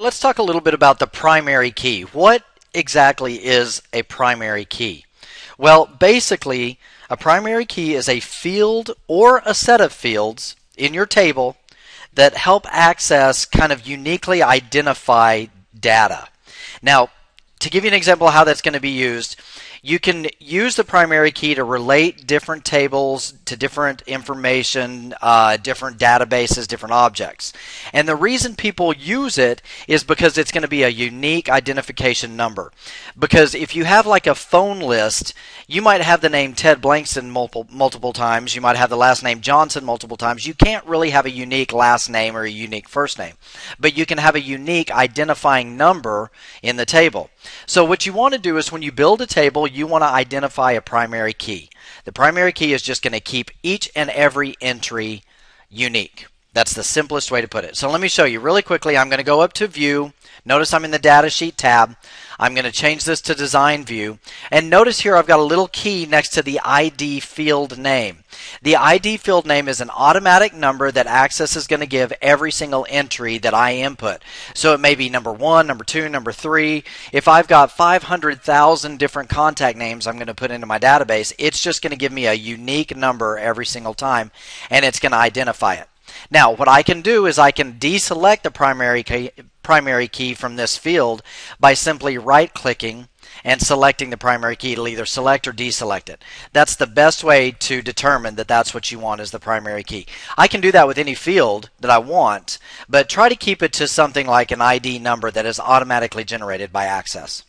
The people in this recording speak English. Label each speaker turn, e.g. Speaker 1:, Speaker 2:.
Speaker 1: Let's talk a little bit about the primary key. What exactly is a primary key? Well, basically, a primary key is a field or a set of fields in your table that help access kind of uniquely identify data. Now, to give you an example of how that's going to be used, you can use the primary key to relate different tables to different information, different databases, different objects. And the reason people use it is because it's going to be a unique identification number. Because if you have like a phone list, you might have the name Ted Blankston multiple times. You might have the last name Johnson multiple times. You can't really have a unique last name or a unique first name. But you can have a unique identifying number in the table. So what you want to do is when you build a table, you want to identify a primary key. The primary key is just going to keep each and every entry unique. That's the simplest way to put it. So let me show you really quickly. I'm going to go up to View. Notice I'm in the Data Sheet tab. I'm going to change this to Design View. And notice here I've got a little key next to the ID field name. The ID field name is an automatic number that Access is going to give every single entry that I input. So it may be number 1, number 2, number 3. If I've got 500,000 different contact names I'm going to put into my database, it's just going to give me a unique number every single time, and it's going to identify it. Now, what I can do is I can deselect the primary key from this field by simply right-clicking and selecting the primary key. It'll either select or deselect it. That's the best way to determine that that's what you want as the primary key. I can do that with any field that I want, but try to keep it to something like an ID number that is automatically generated by Access.